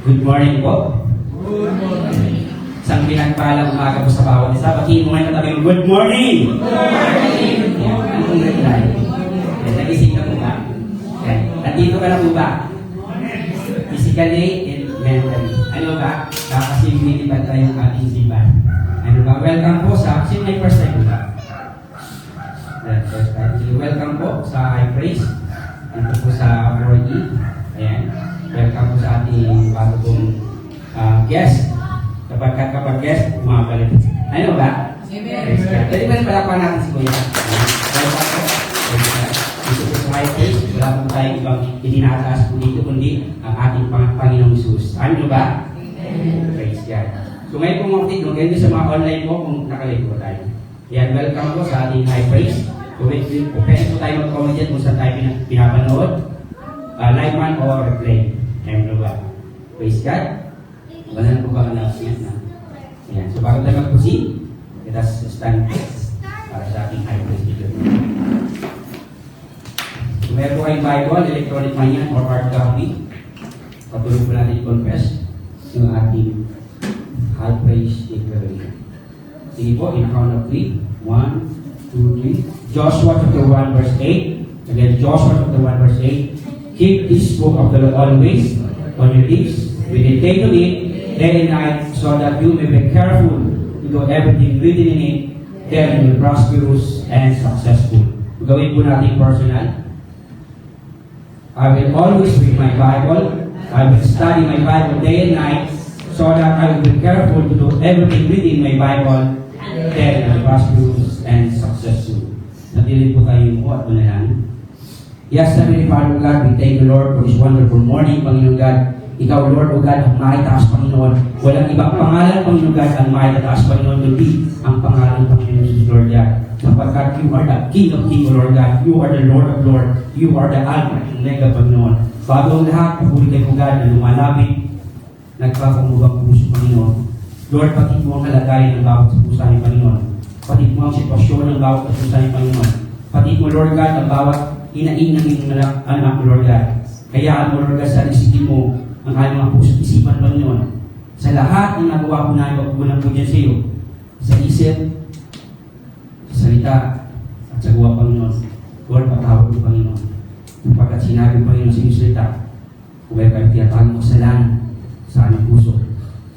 Good morning po. Good morning. Isang pinagpalang umaga po sa bawat isa. Batiin mo ngayon katabi mo, good morning! Good morning. Yan, anong reply? Yan, nagising ka po ba? Yan, nandito ka na po ba? Physically and mentally. Ano ba? Kasi minilipat tayong ating simbahan. Ano ba? Welcome po sa, sino may first time po ba? First time. Welcome po sa High Praise. Dito po sa 4E. Ayan. Welcome po sa ating bago pong guest. Kapag guest, umabalik. Ano ba? Amen. Pwede ba palakpan natin si Kuya? Welcome po. Dito po sa High Praise. Wala po tayong ibang itinataas po dito, kundi ang ating Panginoong Jesus. Ano ba? Praise God. So ngayon po mga kapatid, ganyan sa mga online po kung nakalive po tayo. Yan, welcome po sa ating High Praise. So pwede po tayo mag-comment dyan kung saan tayo pinapanood. Live man or replay. Ano ba? Praise God. Wala na po ba announcement na? Ayan. So bago tayo mag-proceed, let us stand para sa ating High Praise video. So meron po kayong Bible, electronic man yan, or hard copy. Patuloy po natin i-confess yung ating High Praise declaration. Sige po, in count of 3. 1, 2, 3. Joshua chapter 1 verse 8. Again, Joshua chapter 1 verse 8. Keep this book of the Lord always on your lips. Meditate on it day and night, so that you may be careful to do everything written in it. Then you will be prosperous and successful. Gawin po natin personal. I will always read my Bible. I will study my Bible day and night, so that I will be careful to do everything written in my Bible. Then you will be prosperous and successful. Natilin po tayo po at manalangin. Yes, Heavenly Father God, we thank you, Lord, for this wonderful morning, Panginoon God. Ikaw, Lord, O God, ang maitaas, Panginoon. Walang ibang pangalan, Panginoon God, ang maitaas, Panginoon, kundi ang pangalan, Panginoon Jesus, Lord God. Sapagkat you are the King of Kings, Lord God. You are the Lord of Lord. You are the Alpha and Omega, Panginoon. Bago ang lahat, papuri kayo, God, na lumalapit, nagpapamubang puso, Panginoon. Lord, pati mo ang kalagayan ng bawat sa pusa ni Panginoon. Pati mo ang sitwasyon ng bawat sa pusa ni Panginoon. Pati mo, Lord God, ang bawat inaing ng inyong anak, Lord God. Kayaan mo, Lord God, sa isipin mo ang aming mga puso at isipan, Panginoon. Sa lahat ng nagawa ko na ipagkukulang po dyan sa iyo, sa isip, sa salita, at sa gawa, Panginoon. Lord, patawag mo, Panginoon. Kapagkat sinabi, Panginoon, sa iyong salita, kung may kayo tinatawag mo kasalanan sa aming puso,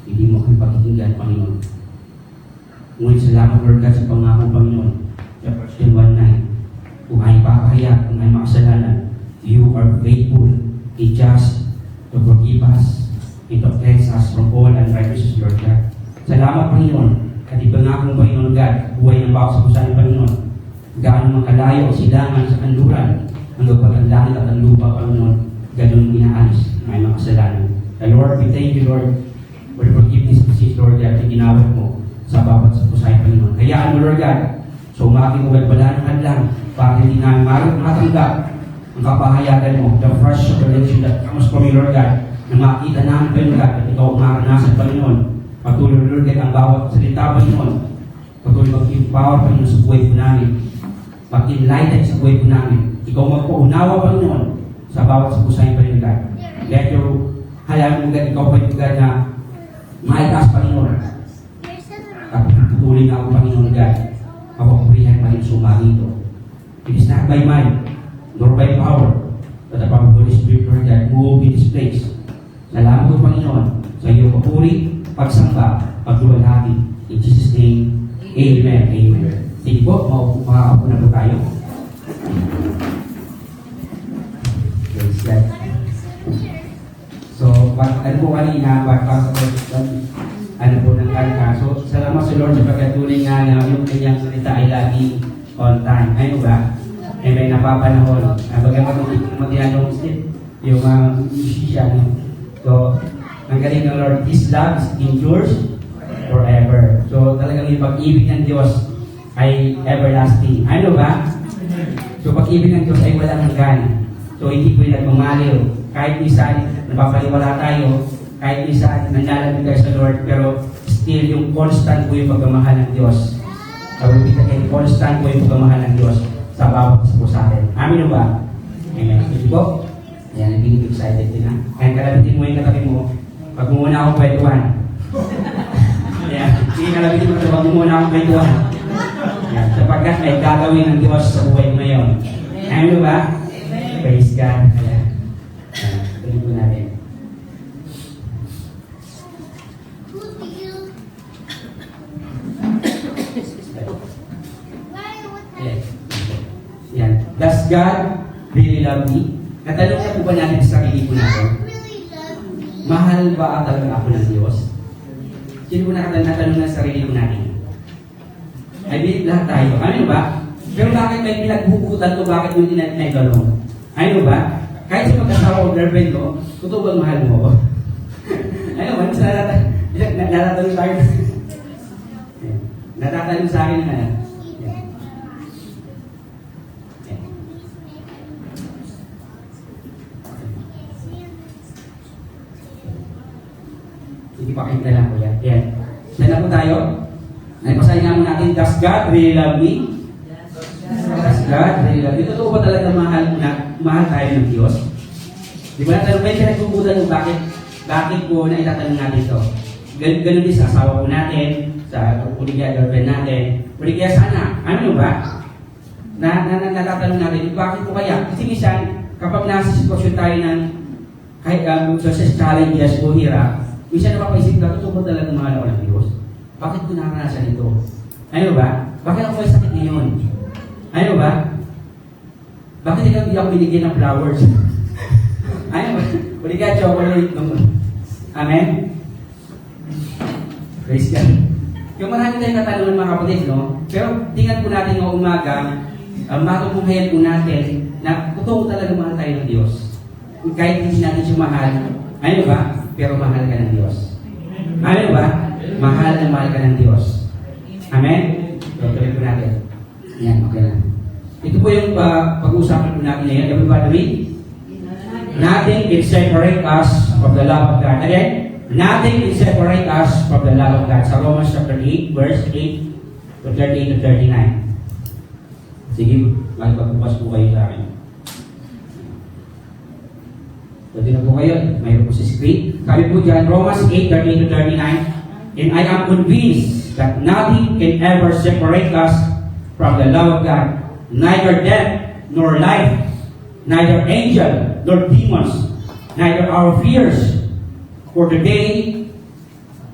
hindi mo kami pakikinggan, Panginoon. Ngunit salamat, Lord God, sa pangako, Panginoon. Sa 1 John 1:9, kung ay papahayak, kung ay makasalanan, you are faithful, just, to forgive us, and to cleanse us from all unrighteousness, Lord God. Salamat, Panginoon. At ipangakong, Panginoon God, buhay ng bawat sa pusa ng Panginoon. Gaano mang kalayo o silangan sa kanluran, hanggang pag ang langit at ang lupa, Panginoon, ganun inaalis ng mga kasalanan. And Lord, we thank you, Lord, for the forgiveness of sins, Lord God, na ginawat mo sa bawat sa pusa ng Panginoon. Hayaan mo, Lord God, so umaking wala ng hadlang, para hindi namin matanggap ang kapahayagan mo, the fresh revelation that comes from you, Lord God, na makita namin, Panginoon God, at ikaw ang maranasan, Panginoon. Patuloy, Lord God, ang bawat salita, Panginoon. Patuloy mag-empower, Panginoon, sa buhay po namin. Mag-enlighten sa buhay po namin. Ikaw magpaunawa, Panginoon, sa bawat sa pusay, Panginoon God. Let your hayaan mo, God, ikaw, Panginoon God, na maitaas, Panginoon. At patuloy na ako, Panginoon God, kapapurihan, Panginoon, sa umaga ito. It is not by might, nor by power, but the power of the Holy Spirit, Lord God, move in this place. Salamat po, Panginoon, sa iyong papuri, pagsamba, pagluwalhati. In Jesus' name, Amen. Amen. Sige po, makakaupo na po tayo. Praise God. So, ano po kanina, ano po ng kanta. So, salamat sa Lord sa pagkatuloy nga na yung kanyang salita ay lagi on time. Ano ba? Eh may napapanahon. Bagamat mag-ianong step, yung musician. So, ang galing ng Lord, His love endures forever. So, talagang yung pag-ibig ng Diyos ay everlasting. Ano ba? So, pag-ibig ng Diyos ay walang hanggan. So, hindi po yung nagmamaliw. Kahit minsan, napapaliwala tayo, kahit minsan, nanlalagay tayo sa Lord, pero still, yung constant po yung pagmamahal ng Diyos. Constant po yung pagmamahal ng Diyos sa bawat po sa atin. Amin ba? Amen. Sige po. Yan, naging excited din ha. Kaya kalabitin mo yung katabi mo, Pag mo muna akong kwentuhan. Ayan. Sige ka lang, wag mo muna akong kwentuhan. Ayan. Sapagkat may gagawin ng Diyos sa buhay mo ngayon. Amen ba? Praise God. Ayan. Tuloy po natin. Ayan. Ayan. Does God really love me? Natanong na po ba natin sa sarili po natin? Mahal ba talaga ako ng Diyos? Sino po natanong na sa sarili po natin? I believe lahat tayo. Ano ba? Pero bakit may pinaghugutan ko? Bakit mo tinagtanong? Ano ba? Kahit sa mag-asawa o girlfriend ko, totoo bang mahal mo ako? Ano ba? Natatanong sa akin. Natatanong sa akin na Sige, pakita lang po yan. Yan. Saan na po tayo? Naipasahin nga mo natin, does God really love me? Does God really love me? Totoo ba talaga mahal tayo ng Diyos? Di ba natanong, may pinagkukutan mo bakit po na itatanong natin ito? Ganun din sa asawa po natin, sa kuligya girlfriend natin, kuligya sana. Ano ba? Natatanong natin, bakit po kaya? Kasi minsan, kapag nasa sitwasyon tayo ng kahit success challenges o hirap, minsan napapaisip ka, totoo ba talaga mahal ako ng Diyos? Bakit ko naranasan ito? Ano ba? Bakit ako may sakit ngayon? Ano ba? Bakit hindi ako binigyan ng flowers? Ano ba? Huli ka chocolate. Amen? Praise God. Yung marami tayong katanungan mga kapatid, no? Pero tingnan po natin ng umaga, matutunghayan po natin na totoo talaga mahal tayo ng Diyos. Kahit hindi natin siya mahal, ano ba? Pero mahal ka ng Diyos. Ano ba? Mahal ka ng Diyos. Amen? So, tuloy po natin. Yan, okay lang. Ito po yung pag-uusapan po natin ngayon. Everybody read? Nothing can separate us from the love of God. Again, nothing can separate us from the love of God. Sa Romans chapter 8, verse 8 to 38 to 39. Sige, magpagbukas po kayo sa akin. Pwede na po kayo. Mayroon po sa screen. Sabi po dyan, Romans 8, 38 to 39. And I am convinced that nothing can ever separate us from the love of God. Neither death nor life, neither angel nor demons, neither our fears for today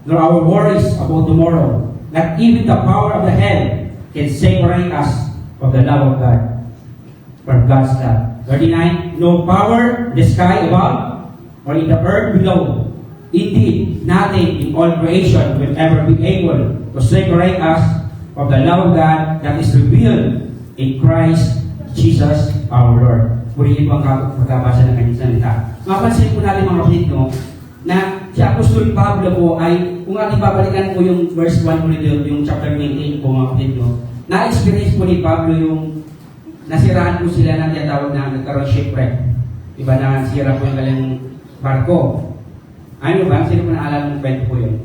nor our worries about tomorrow. Not even the power of the hell can separate us from the love of God, from God's love. 39, no power in the sky above or in the earth below. Indeed, nothing in all creation will ever be able to separate us from the love of God that is revealed in Christ Jesus our Lord. Purihin po ang pagkabasa ng kanyang salita. Mapansin po natin mga kapatid, no, na si Apostol Pablo po ay, kung ating babalikan po yung verse 1 po nito, yung chapter 19 po mga kapatid, no, na-experience po ni Pablo yung nasiraan po sila ng tinatawag na nagkaroon shipwreck. Diba na nasira po yung kanyang barko. Ano ba? Sino po naalala ng kwento po yun?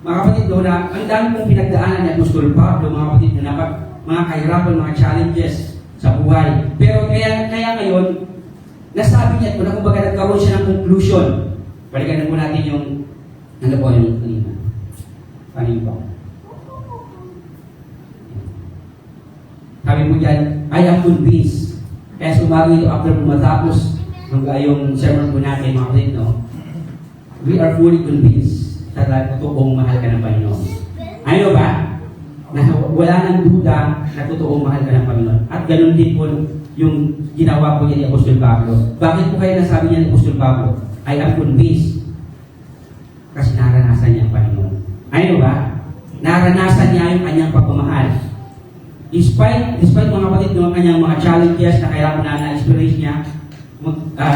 Mga kapatid doon na, ang dami pong pinagdaanan ni Apostol Pablo, mga kapatid doon na mga kahirapan, mga challenges sa buhay. Pero kaya ngayon, nasabi niya po na kumbaga nagkaroon siya ng conclusion. Balikan po natin yung, ano po yung kanina? Kanina po. Sabi po dyan, I am convinced. Kaya sumagi ito after matapos yung sermon po natin, mga kapatid, no? We are fully convinced sa totoong mahal ka ng Panginoon. Ano ba? Na wala nang duda na totoong mahal ka ng Panginoon. At ganun din po yung ginawa po niya ni Apostol Pablo. Bakit po kaya nasabi niya ni Apostol Pablo? I am convinced. Kasi naranasan niya ang Panginoon. Ano ba? Naranasan niya yung kanyang pagmamahal. Despite mga kapatid ng kanyang mga challenges na kailangan na-experience niya,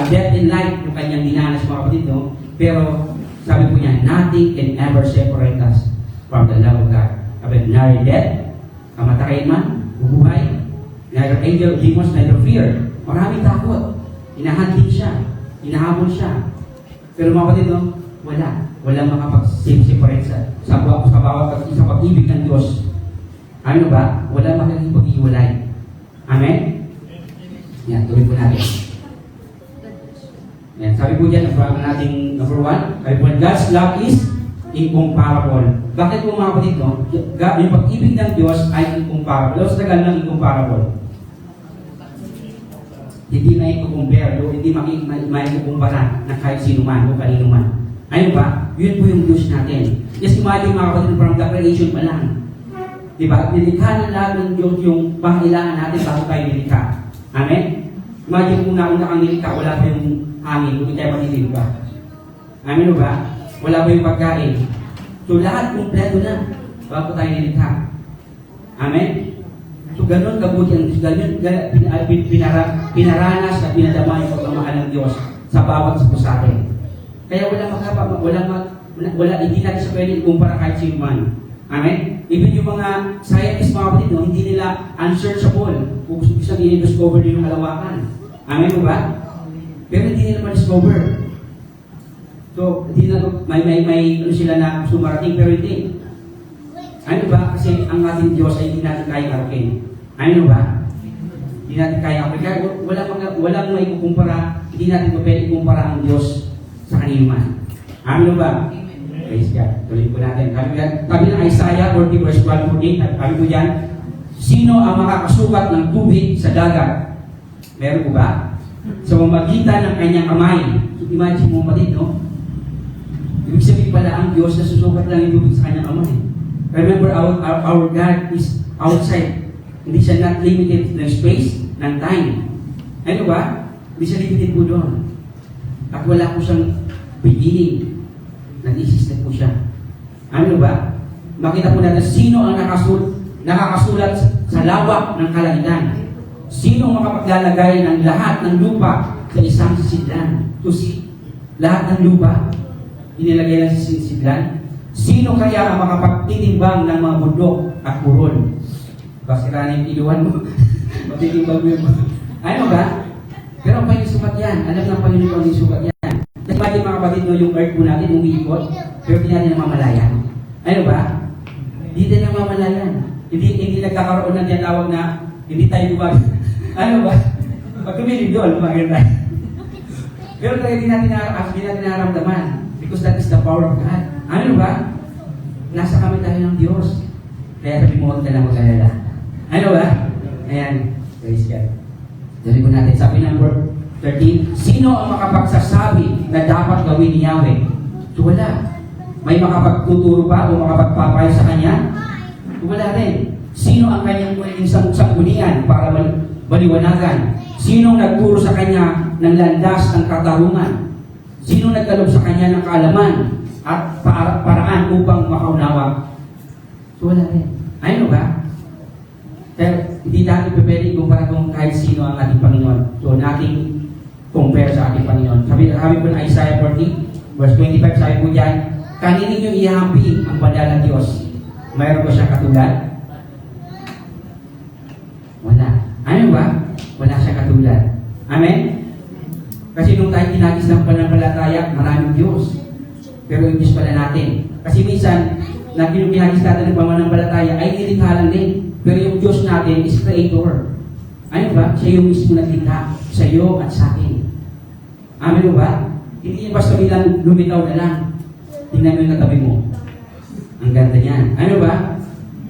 death in life yung kanyang dinanas mga kapatid, no? Pero sabi po niya, nothing can ever separate us from the love of God. Sabi, neither death, kamatayan man, bubuhay, neither angel, demons, neither fear. Maraming takot. Inahanting siya. Inahabol siya. Pero mga kapatid, no? Wala makapag-separate sa bawat sa pag-ibig ng Diyos. Ano ba? Wala magiging pag-iwalay. Amen? Yan, tuloy po natin. Yan, sabi po dyan, ang nating number 1, sabi po, God's love is incomparable. Bakit po mga kapatid, no? Yung pag-ibig ng Diyos ay incomparable. Sa tagal ng incomparable. Hindi na ikukumpare, hindi maikukumpara ng kahit sino man o kanino man. Ayun ba? Yun po yung Diyos natin. Just imagine mga kapatid, from the creation pa lang. Diba? Nilikha ng lahat ng Diyos yung pangailangan natin bago tayo nilikha. Amen? Imagine kung nauna kang nilikha, wala pa yung hangin, kung tayo matilig ba? Amen ba? Wala pa yung pagkain. So lahat kumpleto na bago tayo nilikha. Amen? So ganun kabuti ang Diyos. Ganun pinaranas at pinadama yung pagmamahal ng Diyos sa bawat sa atin. Kaya hindi natin sa pwede ikumpara kahit sino man. Amen? Even yung mga scientists, mga kapatid, no, hindi nila unsearchable. Kung gusto sabihin, discover nila yung kalawakan. Amen mo ba? Pero hindi nila ma-discover. So, hindi na, may ano sila na gusto marating, pero hindi. Ano ba? Kasi ang ating Diyos ay hindi natin kaya arakin. Ano ba? Hindi natin kaya arakin. Kaya walang may kukumpara, hindi natin pwede kumpara ang Diyos sa kanino man. Ano ba? Praise God. Tuloy po natin. Sabi ng Isaiah 40 verse 12-14, sabi po dyan, sino ang makakasukat ng tubig sa dagat? Meron po ba? Sa mamagitan ng kanyang kamay. So, imagine mo patid, no? Ibig sabihin pala ang Diyos na susukat lang yung tubig sa kanyang kamay. Remember, our God is outside. Hindi siya not limited ng space, ng time. Ano ba? Hindi siya limited po doon. At wala po siyang beginning. Nag-exist po siya. Ano ba? Makita po natin sino ang nakakasulat sa lawak ng kalangitan. Sino ang makapaglalagay ng lahat ng lupa sa isang sisidlan? So, lahat ng lupa, inilagay lang sa sisidlan. Sino kaya ang makapagtitimbang ng mga bundok at puron? Basira na yung iluwan mo. Magtitimbang mo yung ano ba? Pero ang panisukat yan. Alam ng Panginoon yung sukat yan. Imagine mga kapatid, no, yung earth po natin, umiikot, pero hindi natin namamalayan. Ano ba? Hindi tayo namamalayan. Hindi nagkakaroon ng tinatawag na hindi tayo bumag. Ano ba? Pag tumilib doon, maganda. Pero tayo hindi natin naramdaman. Because that is the power of God. Ano ba? Nasa kami tayo ng Diyos. Kaya sabi mo, huwag na lang mag-alala. Ano ba? Ayan. Praise God. Dali po natin. Sabi number 13, sino ang makapagsasabi na dapat gawin ni Yahweh? So wala. May makapagtuturo pa o makapagpapayo sa kanya? So wala rin. Sino ang kanyang sanggunian para maliwanagan? Sino ang nagturo sa kanya ng landas ng katarungan? Sino nagkalob sa kanya ng kaalaman at paraan upang makaunawa? So wala rin. Ayun ba? Pero hindi natin pwede kumpara kung kahit sino ang ating Panginoon. So nating compare sa ating Panginoon. Sabi po ng Isaiah 40, verse 25, sabi po dyan, kanino nyo ihampi ang banal na Diyos? Mayroon ba siya katulad? Wala. Ano ba? Wala siya katulad. Amen? Kasi nung tayo tinagis ng pananampalataya, maraming Diyos. Pero yung Diyos pala natin. Kasi minsan, na pinagis natin ng pananampalataya ay nilikha lang din. Pero yung Diyos natin is creator. Ano ba? Siya yung mismo naglikha sa iyo at sa akin. Amen ba? Hindi niya basta bilang lumitaw na lang. Tingnan mo yung katabi mo. Ang ganda niyan. Ano ba?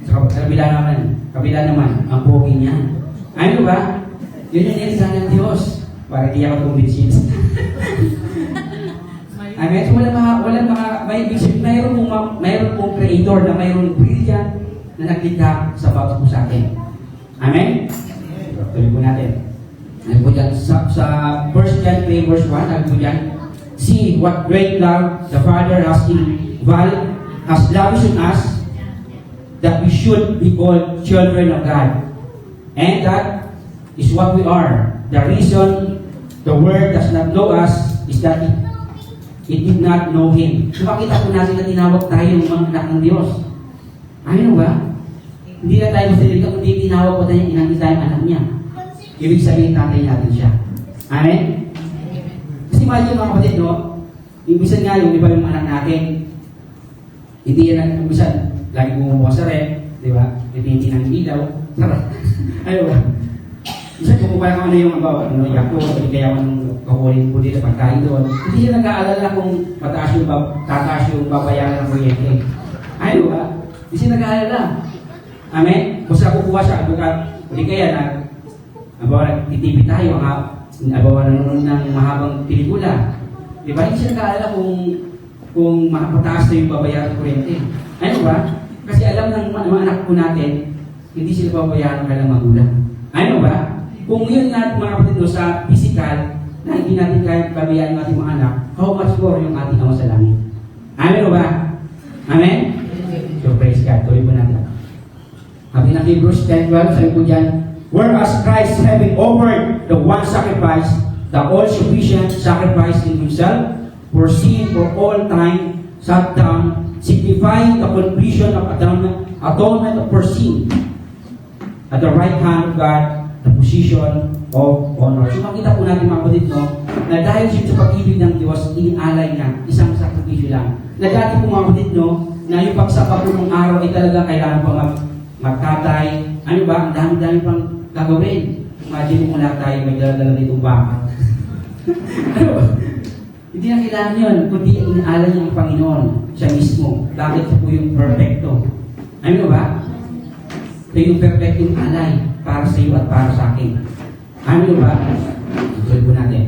Sa kabila naman, ang pogi niyan. Ano ba? Yun yung nilikha ng Diyos. Para di ako kumbinsin. Amen? So mayroon pong creator na mayroon brilliant na naglikha sa bawat po sa atin. Amen? Tuloy po natin. Ano po dyan? Sa 1 John 3 verse 1, ano po dyan? See what great love the Father has lavished on us, that we should be called children of God. And that is what we are. The reason the world does not know us is that it did not know Him. So makita po natin na tinawag tayo ng mga anak ng Diyos. Ano ba? Hindi na tayo masalita, kundi tinawag po tayo inang tayo anak niya. Ibig sabihin tatay natin siya. Amen? Kasi imagine mga kapatid, no? Ibisan nga yung iba yung anak natin. Hindi yan ibisan. Lagi bumubukas sa red. Di ba? Hindi ng ilaw. Ano ba? Isa kumukuha ko ano yung yako, kaya anong kakunin po dito pagkain doon. Hindi siya nag-aalala kung tataas yung babayaran ng kuryente. Ay, ba? Hindi siya nag-aalala. Amen? Kung saan kukuha siya, hindi kaya nagtitipi tayo, nanonood ng mahabang pelikula. Di ba? Hindi siya nag-aalala kung mataas na yung babayaran ng kuryente. Ano ba? Kasi alam ng mga anak po natin, hindi sila babayaran ka ng magulang. Ano ba? Kung yun nga mga kapatid sa physical, na hindi natin kaya babayaran ng ating mga anak, how much more yung ating Ama sa langit? Ano ba? Amen? So praise God. Tuloy po natin. Sabi ng Hebrews 10:12, sabi po dyan, whereas Christ having offered the one sacrifice, the all-sufficient sacrifice in himself, for sin for all time, sat down, signifying the completion of atonement for sin, at the right hand of God, the position of honor. So makita po natin mga kapatid, no, na dahil sa pag-ibig ng Diyos, inialay niya isang sakripisyo lang. Na dati po mga kapatid, no, na yung pagsapa po ng araw ay talaga kailangan pa magkatay. Ano ba? Ang dami-dami pang gagawin. Imagine mo mula tayo, may dala-dala nitong baka. Ano ba? Hindi na kailangan yun, kundi inaalay niya ang Panginoon siya mismo. Bakit siya po yung perfecto? Ano ba? Ito yung perfectong alay para sa iyo at para sa akin. Ano ba? Ituloy po natin.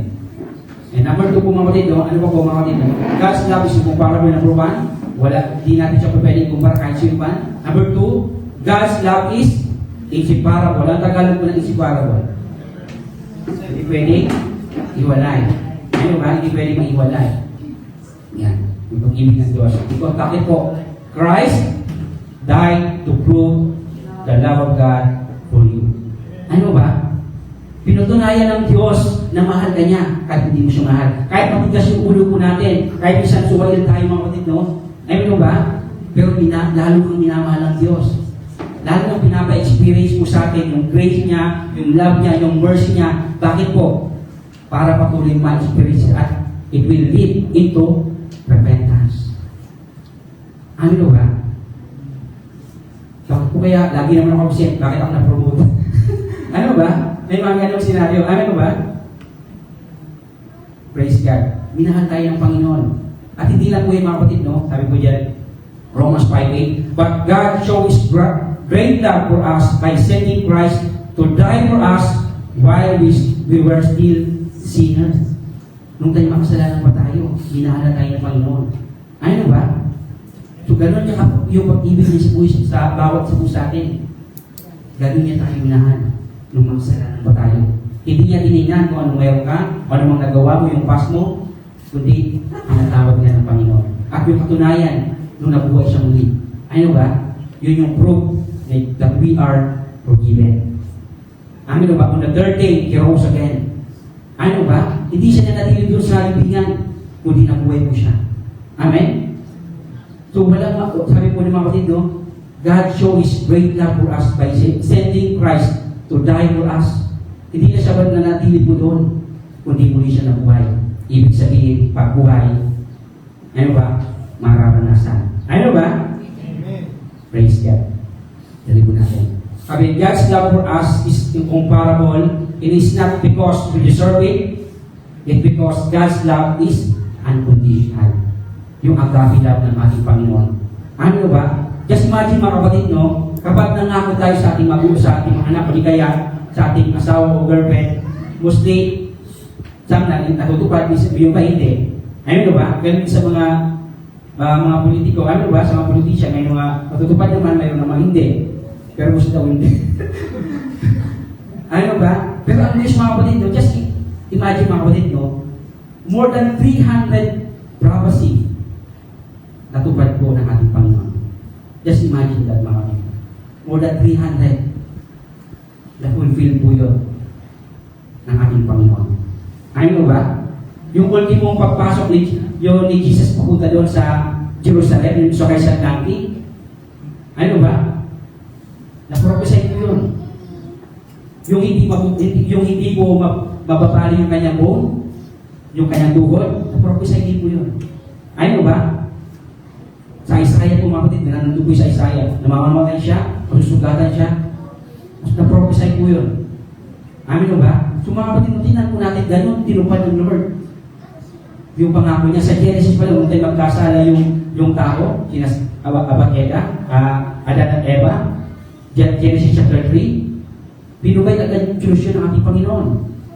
And number 2 po mga kapatid, no? Ano po po mga kapatid? God's love is incomparable number 1. Wala, di natin siya pwedeng kumpara kahit sino pa. Number 2, God's love is inseparable. Ang Tagalog po ng inseparable. Hindi pwedeng iwalay. Ano ba? Hindi pwedeng maiwalay. Yan. Yung pag-ibig ng Diyos. Because bakit po? Christ died to prove the love of God for you. Ano ba? Pinutunayan ng Diyos na mahal ka niya kahit hindi mo siya mahal. Kahit matigas yung ulo po natin, kahit isang suwail tayo mga kapatid, no? Ano ba? Pero lalo kang minamahal ng Diyos. Lalo kang pinapa-experience mo sa atin yung grace niya, yung love niya, yung mercy niya. Bakit po? Para patuloy ma-experience at it will lead into repentance. Ano ba? Bakit po kaya lagi naman ako upset? Bakit ako na-promote? Ano ba? May mga ganong senaryo. Ano ba? Praise God. Minahal tayo ng Panginoon. At hindi lang po yung mga kapatid, no? Sabi po dyan, Romans 5:8, but God shows great love for us by sending Christ to die for us while we were still sinners. Nung tayo makasalanan pa tayo, minahal tayo ng Panginoon. Ano ba? So, gano'n niya yung pag-ibig niya sa bawat sa atin. Gano'n niya tayo minahal nung makasalanan pa tayo. Hindi niya tinignan kung anong meron ka, o anong nagawa mo, yung past mo, kundi pinatawag niya ng Panginoon. At yung katunayan, nung nabuhay siya muli. Ano ba? Yun yung proof that we are forgiven. Ano ba? On the third day, he rose again. Ano ba? Hindi siya nanatili doon sa libingan, kundi nabuhay mo siya. Amen? So, sabi po ng mga kapatid, no? God show His great love for us by sending Christ to die for us. Hindi na siya nanatili po doon, kundi muli siya nabuhay. Ibig sabihin, pagbuhay, ano ba? Mararanasan. Ano ba? Amen. Praise God. Dali po natin. Sabi, God's love for us is incomparable. It is not because we deserve it. It's because God's love is unconditional. Yung agape love ng ating Panginoon. Ano ba? Just imagine mga kapatid, no? Kapag nangako tayo sa ating magulang, sa ating mga anak, o di kaya sa ating asawa o girlfriend, mostly, saan natin natutupad, yung ba hindi? Ano ba? Ganun sa mga politiko, ano ba? Sa mga politisyan, may mga natutupad naman, mayroon naman hindi. Pero gusto daw hindi. Ano ba? Pero ang news mga kapatid, no? Just imagine mga kapatid, no? More than 300 prophecy natupad po ng ating Panginoon. Just imagine that mga kapatid. More than 300 na-fulfill po yun ng ating Panginoon. Ano ba? Yung ultimong pagpasok ni Jesus papunta doon sa Jerusalem, yung sakay sa donkey. Ano ba? Na-prophesy ko yun. Yung hindi po mababali yung kanyang bone, yung kanyang tuhod, na-prophesy din po yun. Ano ba? Sa Isaiah po mga kapatid, nanandun po sa Isaiah, namamamatay siya, masusugatan siya, na-prophesy po yun. Amin ba? So mga kapatid, tingnan po natin, ganun tinupad ng Lord. Yung pangako niya sa Genesis pa lang, tayo magkasala yung tao, Adan at Eva, Genesis chapter 3, pinugay agad yung solusyon ng ating Panginoon.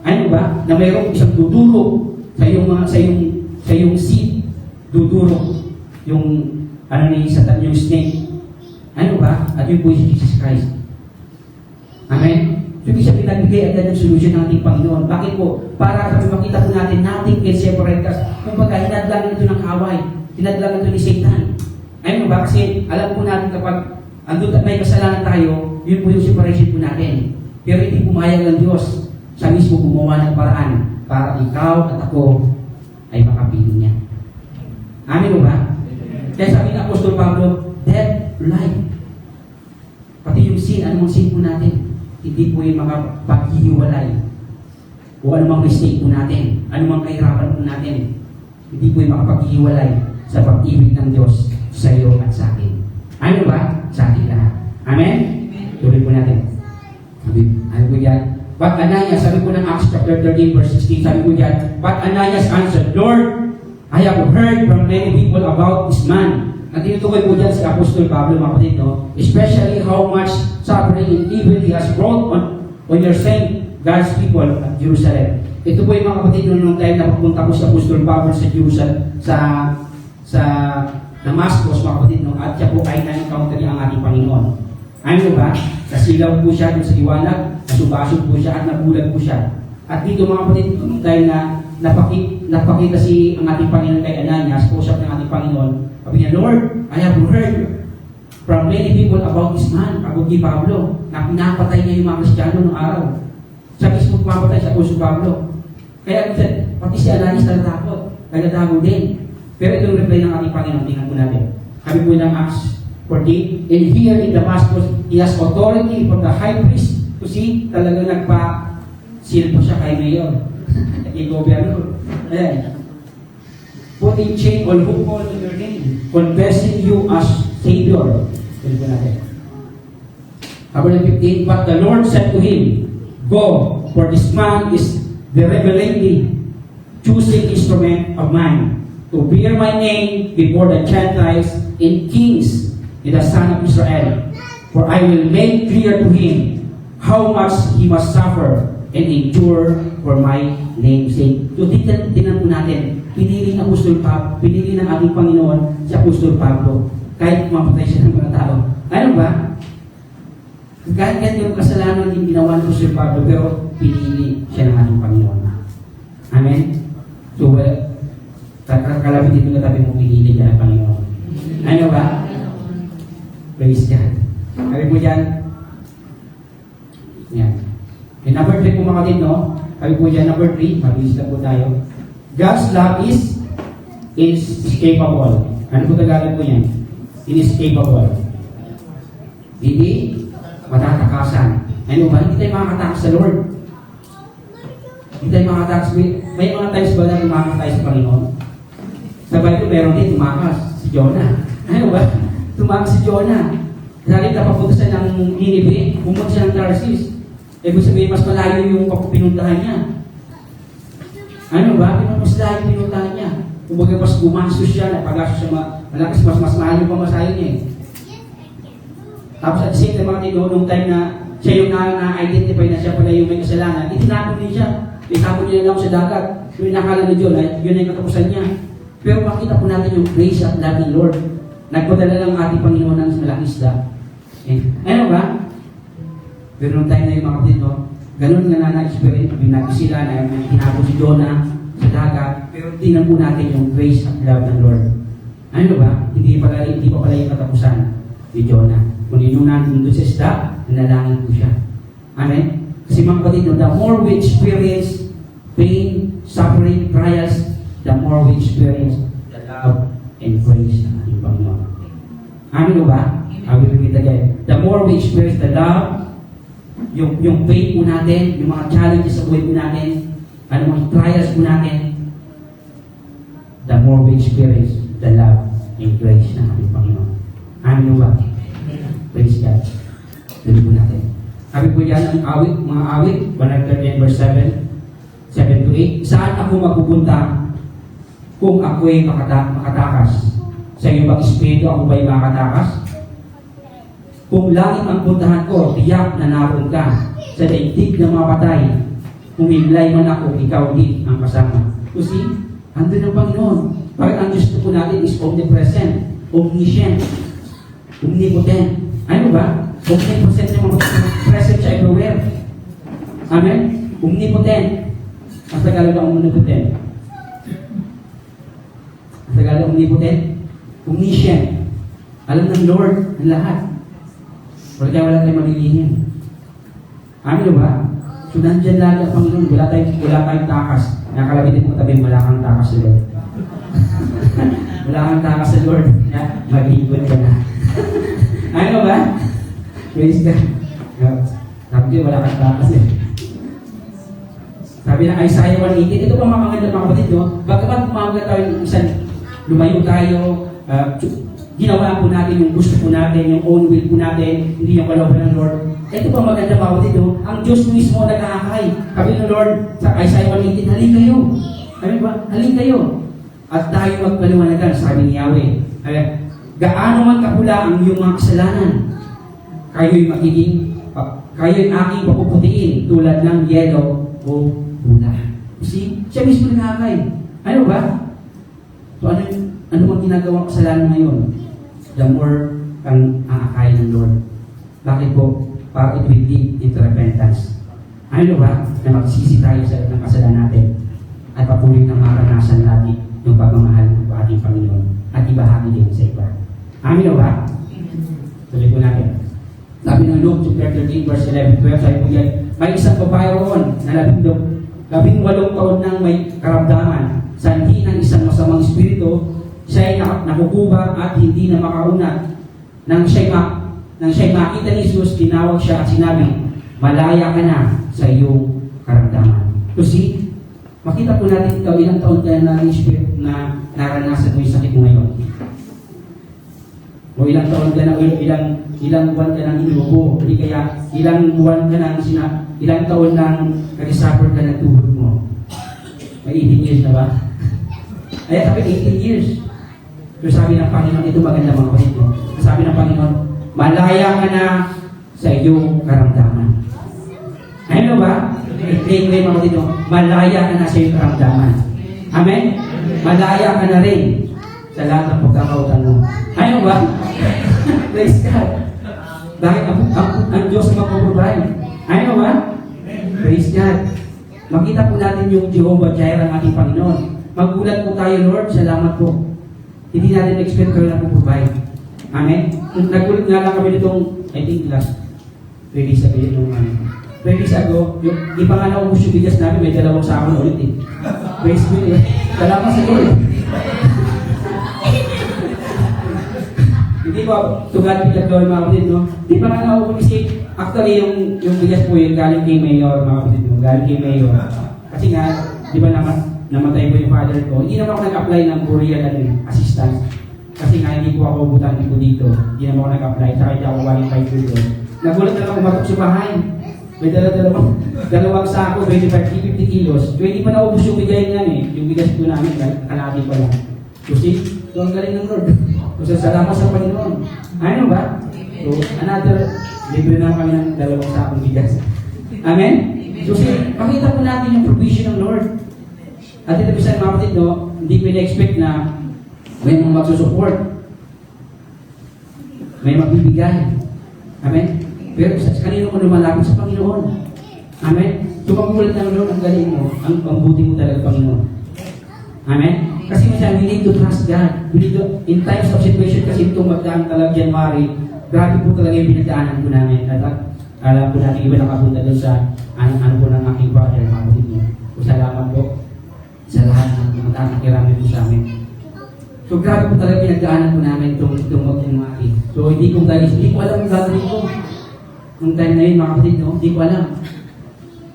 Ano ba? Na mayroong isang duduro sa iyong seed, duduro yung ni Satan, yung snake. Ano ba? At yun po si Jesus Christ. Amen? So, ibig sabihin, nagbigay agad ng solusyon ng ating Panginoon. Bakit po? Para makita po natin, nothing can separate us. Kung baga, hinadlangan ito ng away. Hinadlangan ito ni Satan. Ayun ba? Kasi alam po natin kapag andun at may kasalanan tayo, yun po yung separation po natin. Pero hindi pumayag ng Diyos. Siya mismo gumawa ng paraan para ikaw at ako ay makapili niya. Amin ba? Kaya sabi ng Apostol Pablo, death, life. Pati yung sin, anumang sin po natin, hindi po yung makapaghihiwalay. O anumang mistake po natin, anumang kahirapan po natin, hindi po yung makapaghihiwalay sa pag-ibig ng Diyos sa iyo at sa akin. Ano ba? Sa atin lahat. Amen? Tuloy po natin. Sabi po yan. But Ananias, sabi po ng Acts chapter 13 verse 16, sabi po yan, but Ananias answered, Lord, I have heard from many people about this man. Ang tinutukoy po dyan si Apostol Pablo, mga kapatid, no? Especially how much suffering and evil he has brought on your saint God's people at Jerusalem. Ito po yung mga kapatid, nung time na papunta po si Apostol Pablo sa Jerusalem, sa Damascus, mga kapatid, no? At siya po ay na-encounter niya ang ating Panginoon. Ano ba? Nasilaw po siya dun sa liwanag, nasubasog po siya at nabulag po siya. At dito mga kapatid, nung time na napakita si ang ating Panginoon kay Ananias, kausap ng ating Panginoon, sabi niya, Lord, I have heard from many people about this man, about ni Pablo, na pinapatay niya yung mga Kristiyano noong araw. Siya mismo pumapatay sa Apostol Pablo. Kaya pati si Ananias nagtatakot din. Pero itong reply ng ating Panginoon, tingnan po natin. Sabi po ng Acts 14, and here in Damascus, he has authority from the high priest. Kasi talagang nagpa-seal po siya kay Mayor. Nag-i-governor. Ayan. Putting chain on who call on your name, confessing you as Savior. Tuloy po natin. Verse 15, but the Lord said to him, go, for this man is the revelating, choosing instrument of mine, to bear my name before the Gentiles and kings in the son of Israel. For I will make clear to him how much he must suffer and endure for my name's sake. So, tingnan po natin, pinili ng Apostol Pablo, pinili ng ating Panginoon si Apostol Pablo, kahit mapatay siya ng mga tao. Ano ba? Kahit yung kasalanan yung ginawa ng Apostol Pablo, pero pinili siya ng ating Panginoon. Amen? So, kalapit dito na tabi mong pinili siya ng Panginoon. Ano ba? Praise God. Sabi po dyan, yan. And number 3 po mga kapatid, no? Sabi po dyan, number 3, mabilis na po tayo. God's love is inescapable. Ano po Tagalog po yan? Inescapable. Hindi matatakasan. Ano ba? Hindi tayo makakatakas sa Lord. Hindi tayo makakatakas. May mga times ba na tumakas tayo sa Panginoon? Sa Bible, meron din tumakas. Si Jonah. Ano ba? Tumakas si Jonah. Dahil napapunta siya ng Nineveh, pumunta siya ng Tarsis. Ibig sabihin, mas malayo yung pinuntahan niya. Ano ba? Mas malayo yung pinuntahan niya. Kumbaga, mas gumastos siya, napagasos siya, malakas, mas mahal yung pamasahin niya. Tapos at the same time, mga tino, nung time na siya yung na-identify na siya pala yung may kasalanan, itinapon din siya. Itapon niya lang sa dagat. Yung nakala ni John, yun ay katapusan niya. Pero makita po natin yung grace at love ng Lord. Nagpadala lang ating Panginoon ng malaking isda. Ano ba? Pero nung time na yung mga kapatid, no, ganun nga na-experience, binagi sila na tinapon si Jonah sa dagat, pero tingnan po natin yung grace at love ng Lord. Ano ba? Hindi pa pala yung katapusan ni Jonah. Kung inunan doon sa isda, nanalangin po siya. Amen? Kasi mga kapatid, no, the more we experience pain, suffering, trials, the more we experience the love and grace ng ating Panginoon. Amen ba? I will repeat again. The more we experience the love, yung pain po natin, yung mga challenges sa buhay po natin, ano mga trials po natin, the more we experience the love and grace ng ating Panginoon. Amen ba? Praise God. Tuloy po natin. Sabi po yan ang awit, mga awit, 113 verse 7 to 8. Saan ako mapupunta kung ako'y makatakas? Sa iyo bang espiritu ako ba'y makatakas? Kung langit ang puntahan ko, tiyak na naroon ka. Sa daigdig ng mga patay, humimlay man ako, ikaw din ang kasama. You see, andun ang Panginoon. Bakit ang Diyos po natin is omnipresent, omniscient, omnipotent. Ano ba? Omnipresent yung mga present siya everywhere. Amen? Omnipotent. Ang Tagalog ang omnipotent. Ang Tagalog omnipotent. Omniscient. Alam ng Lord ang lahat. Wala tayong malilihim. Amin ba? So nandyan lagi ang Panginoon. Wala tayong takas. Nakalabitin mo tabi, wala kang takas sa Lord. Wala kang takas sa Lord. Mag-iwan ka na. Ano ba? Praise God. Sabi ko, wala kang takas eh. Sabi ng Isaiah 1:18, ito pa mga maganda mga kapatid, no? Bagamat pumaga tayo ng isang lumayo tayo, ginawa po natin yung gusto po natin, yung own will po natin, hindi yung kalooban ng Lord. Ito pa maganda mga kapatid, no? Ang Diyos mismo nag-aakay. Sabi ng Lord sa Isaiah 1:18, halin kayo. Sabi ba? Halin kayo. At tayo magpaliwanagan, sabi ni Yahweh. Gaano man kapula ang iyong mga kasalanan, kayo'y aking papuputiin tulad ng yelo o pula. See? Siya mismo nag-aakay. Ano ba? So ano mang ginagawa kasalanan ngayon? The more kang aakay ng Lord. Bakit po? Para it will lead into repentance. Ano ba? Na magsisi tayo sa ng kasalanan natin at papulit ng maranasan natin yung pagmamahal ng ating Panginoon at ibahagi din sa iba. Amin ba? Tuloy po natin. Sabi ng Luke chapter 13 verse 11-12, sabi po yan, may isang babae roon na 18 taon nang may karamdaman. Sanhi ng isang masamang espiritu, siya ay nakukuba at hindi na makaunat. Nang siya'y makita ni Jesus, tinawag siya at sinabi, malaya ka na sa iyong karamdaman. So see, makita po natin ikaw, ilang taon ka na na naranasan mo yung sakit mo ngayon. O ilang taon ka na, ilang buwan ka nang inubo, hindi kaya ilang buwan ka nang ilang taon nang nag-suffer ka ng tuhod mo. May 18 years na ba? Ay, sabi 18 years. So sabi ng Panginoon, ito maganda mga kapatid mo. Sabi ng Panginoon, malaya ka na sa iyong karamdaman. Ano ba? I-claim ko yung mga kapatid mo, malaya ka na sa iyong karamdaman. Amen? Malaya ka na rin sa lahat ng pagkakautan mo. Ano ba? Praise God. Dahil ang Diyos ang magpaprovide. Ano ba? Praise God. Makita po natin yung Jehovah Jireh ang ating Panginoon. Magulat po tayo, Lord. Salamat po. Hindi natin expect kayo na po provide. Amen? Nagulat nga lang kami nitong, I think last 3 days ago yung 3 days ago, di pa nga naubos yung bigas namin, may 2 sako na ulit eh. Praise God eh. Salamat sa Lord. Hindi ba, tugat bigat gawin mga kapatid, no? Di pa nga naubos kasi, actually yung bigas po yun, galing kay Mayor, mga kapatid, no? Galing kay Mayor. Kasi nga, di ba namatay po yung father ko, hindi naman ako nag-apply ng burial assistance. Kasi nga, hindi po ako butang dito. Hindi naman ako nag-apply, saka hindi ako qualified dito. Nagulat na lang umatok sa bahay. May dalawang sako, 50 kilos. 20 pa naubos yung bigay niyan eh. Yung bigas po namin, kalahati pa lang. Kasi, ito ang galing ng Lord. So, salamat sa Panginoon. Ano ba? So, libre na kami ng 2 sakong bigas. Amen? So, pakita po natin yung provision ng Lord. At ito bisa mga kapatid, no, hindi pina-expect na may mga magsusupport. May magbibigay. Amen? Pero kanino ko lumalapit sa Panginoon? Amen? So, magulat ng Lord, ang galing mo, ang buti mo talaga, Panginoon. Amen? Kasi minsan, we need to trust God. We need to, in times of situation, kasi itong magdaan talaga January, grabe po talaga yung pinagdaanan po namin. At alam po natin, iba nakapunta doon sa ano po ng aking brother, mga kapatid mo. So, salamat po sa lahat ng mga nakirami po sa amin. So, grabe po talaga pinagdaanan po namin itong mag-January. So, hindi ko alam ang gagawin ko. Nung time na yun, mga kapatid, no? Hindi ko alam.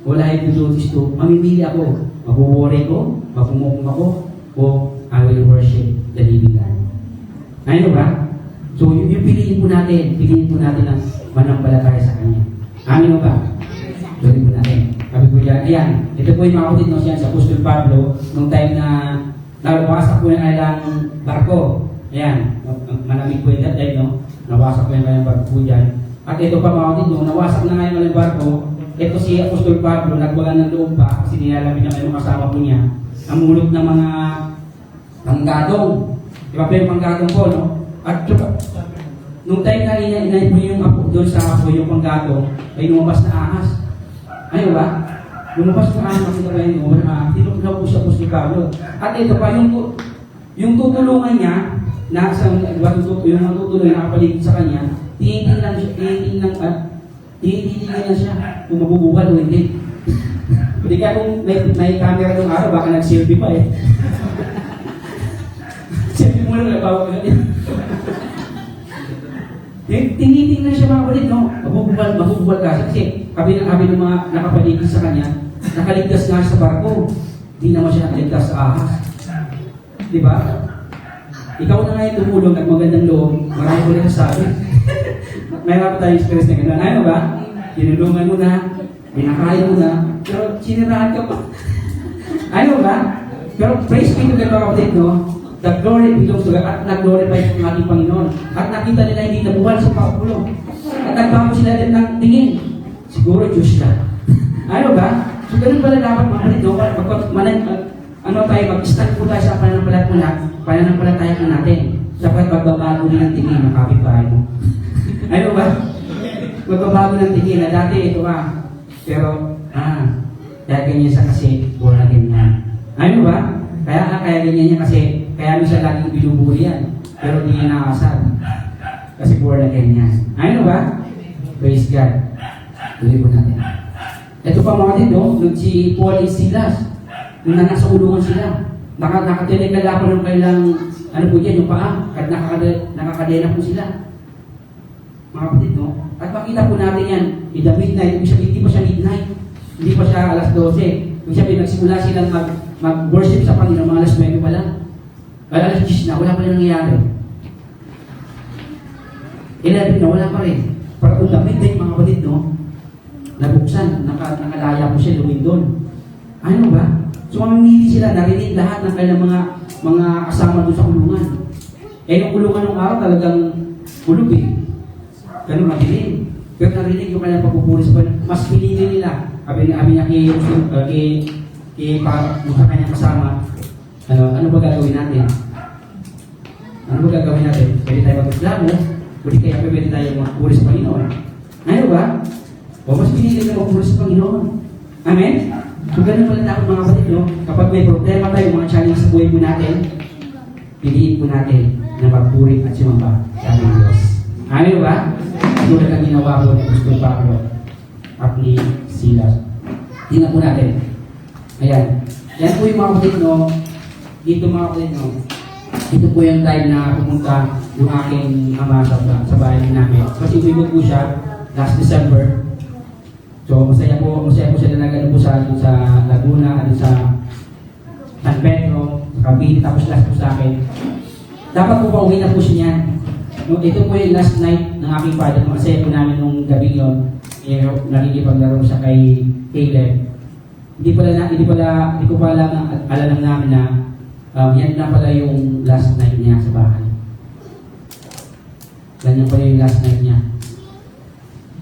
Wala yung duties to. Mamimili ako. Mag-worry ko, magpumukong ako, o I will worship the living God. Ano ba? So, yung piliin po natin na manampalataya sa Kanya. Amin ba? Tuloy po natin. Sabi po yan, ayan, ito po yung mga kapatid no, siya sa Apostol Pablo, nung time na nawasak po yung kailang barko. Ayan, malamig po yung that time, no? Nawasak po yung kailang barko po dyan. At ito pa mga kapatid, no, nawasak na ngayon yung barko, ito si Apostol Pablo, nagwagan ng loob pa, kasi nilalamig na kayo kasama po niya, ang mulot ng mga panggatong. Di ba po yung panggatong po, no? At nung time na inay po yung apo doon sa apo yung panggatong, ay lumabas na ahas. Ayaw ba? Lumabas na ahas, makita ba yung lumabas na ahas? Tinutulaw po siya po si Pablo. At ito pa, yung tutulungan niya, yung natutulungan na nakapaligid sa kanya, tinitingnan lang siya kung mabubukan o hindi. Hindi ka kung may camera ng araw, baka nag-selfie pa eh. Selfie mo lang, bawa ka ganyan. Tinitingnan siya mga kapatid, no? Mabubukan kasi sabi ng mga nakapaligid sa kanya, nakaligtas nga sa barko. Hindi naman siya nakaligtas sa ahas. Di ba? Ikaw na nga yung tumulong at magandang loob, marami ko rin sasabi. Mayroon pa tayong experience na gano'n. Ano ba? Tinulungan mo na, binakain mo na, pero siniraan ka pa. Ano ba? Pero praise be to God, mga kapatid, no? The glory belongs to God at nag-glorify ang ating Panginoon. At nakita nila hindi nabuwal sa Paulo. At nagbago sila din ng tingin. Siguro Diyos ka. Ano ba? So ganun pala dapat mga kapatid, no? Mag-stand po tayo sa pananampalataya po natin. Dapat magbabago din ang tingin ng kapitbahay mo. Ano ba? Magbabago ng tingin na dati ito ka. Pero, dahil ganyan siya kasi, born again niya. Ano ba? Kaya ganyan niya kasi, kaya mo siya laging binubuli yan. Pero hindi niya nakasal. Kasi born again niya. Ano ba? Praise God. Tuloy po natin. Ito pa mga kapatid, no? Nung si Paul and Silas, nung nasa ulungan sila, nakatinig-nala po ng kailang, ano po yan, yung paa, at nakakadena po sila. Mga kapatid, no? At makita po natin yan, in the midnight, hindi pa siya midnight, hindi pa siya alas 12. Kung sabi, nagsimula silang mag-worship sa Panginoon, mga alas 9 pa lang. Ay, alas 10 na, wala pa rin nangyayari. 11 na, wala pa rin. Para kung the midnight, mga kapatid, no? Nabuksan, nakalaya po siya, lumin doon. Ano ba? So, mamimili sila, narinig lahat ng kanilang mga kasama doon sa kulungan. Eh, yung kulungan ng araw talagang kulog eh. Ganun madilim. Pero narinig yung kanilang pagpupuri sa Panginoon. Mas pinili nila. Sabi niya sa kanyang kasama, ano ba gagawin natin? Ano ba gagawin natin? Pwede tayo mag-reklamo, pwede tayo magpupuri sa Panginoon. Ano ba? O mas pinili na magpupuri sa Panginoon. Amen? So, ganun pala dapat mga kapatid, no? Kapag may problema tayo, mga challenge sa buhay po natin, piliin po natin na magpuri at sumamba sa ating Diyos. Amen ba? Tulad ang ginawa po ni Apostol Pablo at ni Silas. Tingnan po natin. Ayan. Yan po yung mga kapatid, no? Dito mga kapatid, no? Ito po yung time na pumunta yung aking ama sa bahay namin. Kasi uwi po siya last December. So, masaya po sila na gano'n po sa Laguna at sa San Pedro, sa Cavite, tapos last po sa akin. Dapat po pauwi na po siya niyan. No, ito po yung last night ng aking father. Masaya po namin nung gabi yun. Nakikipaglaro siya kay Caleb. Hindi ko pa alam namin na yan na pala yung last night niya sa bahay. Ganyan pala yung last night niya.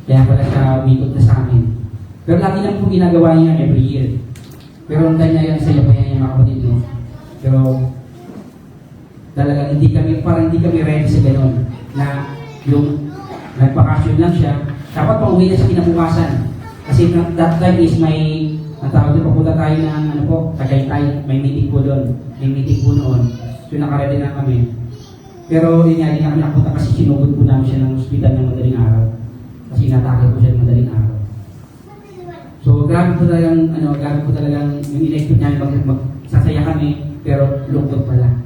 Kaya pala siya umikot na sa amin. Pero lagi lang po ginagawa niya every year. Pero ang time na yan, saya pa yan yung mga kapatid, no? Pero talagang hindi kami ready sa gano'n. Na yung nagpakasyon lang siya, dapat pauwi na sa kinabukasan. Kasi that time is tawag doon, papunta tayo ng Tagaytay, may meeting po doon. May meeting po noon. So nakaredy na kami. Pero hindi nga kami nakapunta kasi sinugod po namin siya ng hospital ng madaling araw. Kasi inatake po siya ng madaling araw. So grabe po talagang yung in-expect namin magsasaya kami, pero lungkot pala.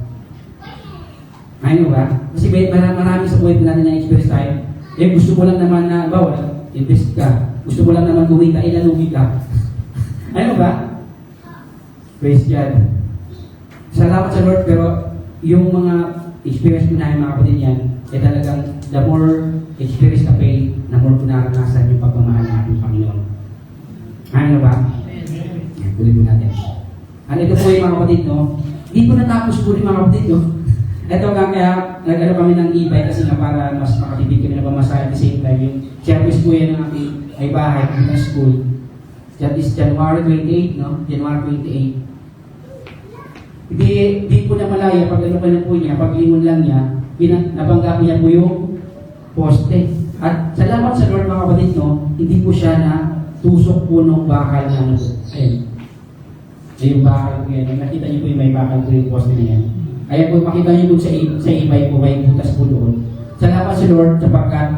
Ayun ba? Kasi marami sa buhay po natin na experience tayo. Gusto mo lang naman na, invest ka. Gusto mo lang naman kumita, ilalugi ka. Ayun ba? Praise God. Salamat sa Lord, pero yung mga experience po namin mga kapatid yan, talagang the more experience ka pay, the more po naranasan yung pagmamahal natin Panginoon. Ano ba? Tuloy po natin. Ano ito po yung mga kapatid, no? Hindi po natapos po rin mga kapatid, no? Ito nga kaya nag-ano kami ng e-bike kasi nga para mas makatipid kami na pamasahe at the same time. Yung checklist po yan ng aking ay bahay ng school. That is January 28, no? January 28. Hindi po na malaya pag ano pa na po niya, pag lingon lang niya, nabangga po niya po yung poste. At salamat sa Lord mga kapatid, no? Hindi po siya na tusok po ng bakal na ano. Ayun. Yung bakal po yan. Nakita niyo po yung may bakal po yung poste na yan. Kaya po makita niyo po sa ibay po, may butas po doon. Salamat sa Lord sapagkat